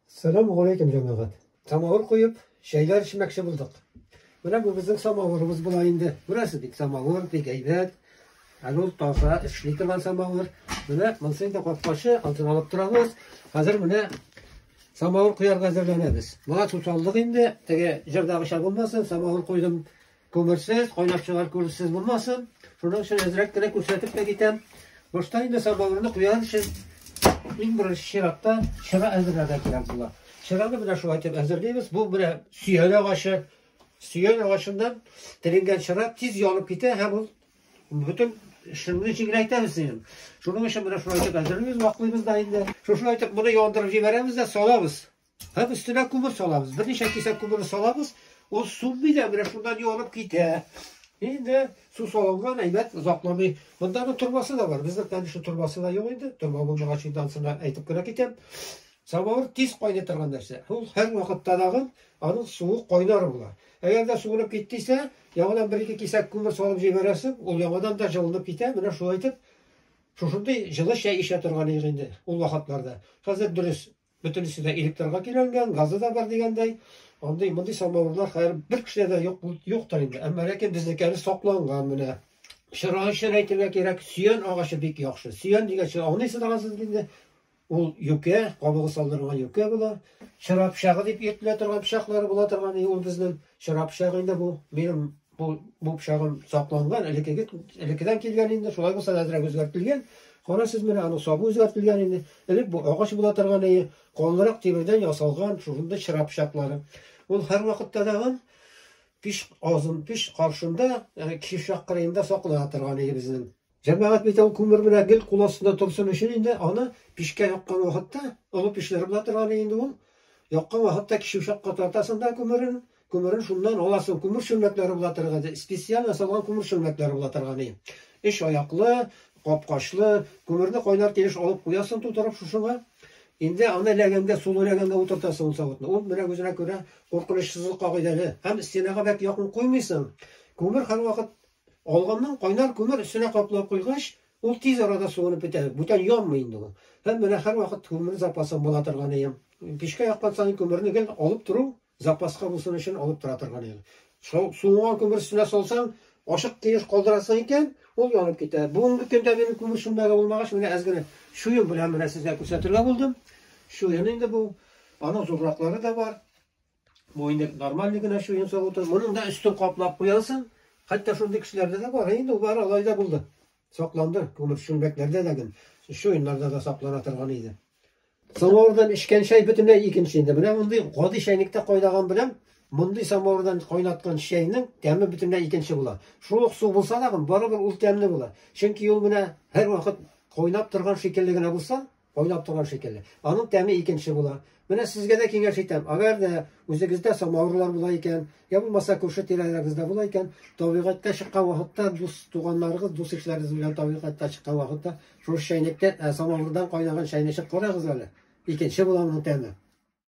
Assalamualaikum cemaat. Samovar qo'yib, shaylar ishmoqchi bo'ldik. Mana bu bizning samovarimiz bo'la endi. Burasi dik samovar, dik aybat. Alul toza, ishli turgan samovar. Mana mılsayda qopqoshi altına olib turamiz. Hozir mana samovar qo'yarga hazırlanamiz. Mana tutaldik endi. Tege jirdagi ish bo'lmasin, samovar qo'ydim. Ko'mirsiz, qaynab chiqar ko'rsiz bo'lmasin. Shundan so'ng azrakgina ko'rsatib ketam. Boshda endi samovarni qo'yar uchun eng birinchi shirapda shira hazırlagan kerak bular. Shirani bilan shu aytib hazırlaymiz. Bu bilan suyan og'ashi. Suyan og'ashidan tilingan shirap tez yonib ketadi. Ha bu butun shirni ichiga aytamiz endi. Shuning uchun bilan shu aytib hazırlaymiz. Vaqtimizda endi shu aytib buni yondirib jibaramiz-da solamiz. Ha ustiga ko'mir solamiz. Bir necha kesak ko'mir solamiz. O suv bilan bilan shundan yonib ketadi. Endi suv solingan aybat uzoqlamay. Bundan turbasi da var. Bizda shu turbasi da yo'q edi. Turba bo'lmagandan so'ng aytib ko'ra ketam. Samovar tez qaynatirgan narsa. U har vaqtda dag'in aniq suvi qaynar bo'lar. Agarda suvinib ketdiysa, yog'idan 1-2 kesak ko'mir solib jibarasiz, u yog'idan da jilinib ketadi. Mana shu aytib, shunday jili shay isha turgan endi u vaqtlarda. Hozir durust butunisida elektrga kelingan, gazi da bor deganday. Onday bunday samovarlar har bir kishida yo'qdir endi. Ammo lekin biznikari saqlangan mana. Shiroyishini aytib kerak, suyan og'ashi bek yaxshi. Suyan degancha og'naysiz dag'asiz endi. U yuka, qobig'i soldirilgan yuka bular. Shirab pishog'i deb yetilatirgan pishoqlari bo'latirgan. U bizning shirab pishog'i endi bu mening bu pishog'im saqlangan, ilkidan kelgan endi. Shulay bo'lsa azroq o'zgartirilgan. Qarasiz mana aniq hisobi o'zgartirilgan endi. Ilk bu og'ash bo'latirgan, qo'lliroq temirdan yasalgan shunday shirab pishoqlari. U har vaqtda dag'in pish qarshimda, kishaq qirayimda saqlanatirgan edi bizning. Jamoat beton ko'mir bilan gil qulosida tursin uchun endi ona pishga yoqqan vaqtda, o'g'il pishlar bilan turgan endi u. Yoqqan vaqtda kishaqqa tortasında ko'mirin shundan olasin. Ko'mir shumaklari bilan turgan, spesial yasalgan ko'mir shumaklari bilan turgan edi. Ish oyoqli, qopqoshli, ko'mirni qaynar kelish olib qo'yasin tutarib shunga. Endi ana laganga, sulu laganga o'tirtasin u soatni. U bilan o'zina ko'ra qo'rqinchsiz qoidali. Ham istenaga bak yoqin qo'ymaysan. Ko'mir har vaqt olgandan qaynar ko'mir üstüne qoplab qo'ygach, u tez orada so'nib ketadi. Butan yonmaydi u. Ham mana har vaqt ko'mir zapasim bo'la turgan ham. Pishga yoqqan sayin ko'mirni olib turib, zapasga bo'lsin uchun olib tura turgan edi. So'ngan ko'mir üstüne solsang, oshiq keyish qoldirasan ekan, u yonib ketadi. Bugungi kunda meni ko'mir shundaga bo'lmagach, mana azgina shu yo'l bilan mana sizga ko'rsatirgan bo'ldim. Shu endi bu ana zo'rroqlari da bor. Bu endi normalligina shu inson o'tir. Buning da ustun qoplab qo'yasan. Hatta shunday kishilarda da bor. Endi u bari Alloyda bo'ldi. Saqlandir, ko'mir shumbaklarda dagin. Shu o'yinlarda da saqlanatirgan edi. Samovardan ishgan shay butunlay ikkinchi endi. Mana bunday g'odi shaynikda qo'ydagan bilan bunday samovardan qaynatgan shayning ta'mi butunlay ikkinchi bo'ladi. Shuruq suv bo'lsa da baribir ul ta'mli bo'ladi. Chunki yo'l bilan har vaqt qaynab turgan shaklligina bo'lsa, qaynab turgan shekilli. Onun ta'mi ikkinchi bo'ladi. Mana sizga da kengash aytaman. Agarda o'zingizda samovarlar bo'lar ekan, yo bo'lmasa ko'rsat teraklaringizda bo'lar ekan, tabiatga chiqqan vaqtda do'st tuganlaringiz, do'st ishlaringiz bilan tabiatga chiqqan vaqtda shu shaynakda samovardan qaynagan shayni ichib ko'rasiz hali. Ikkinchi bo'ladi ta'mi.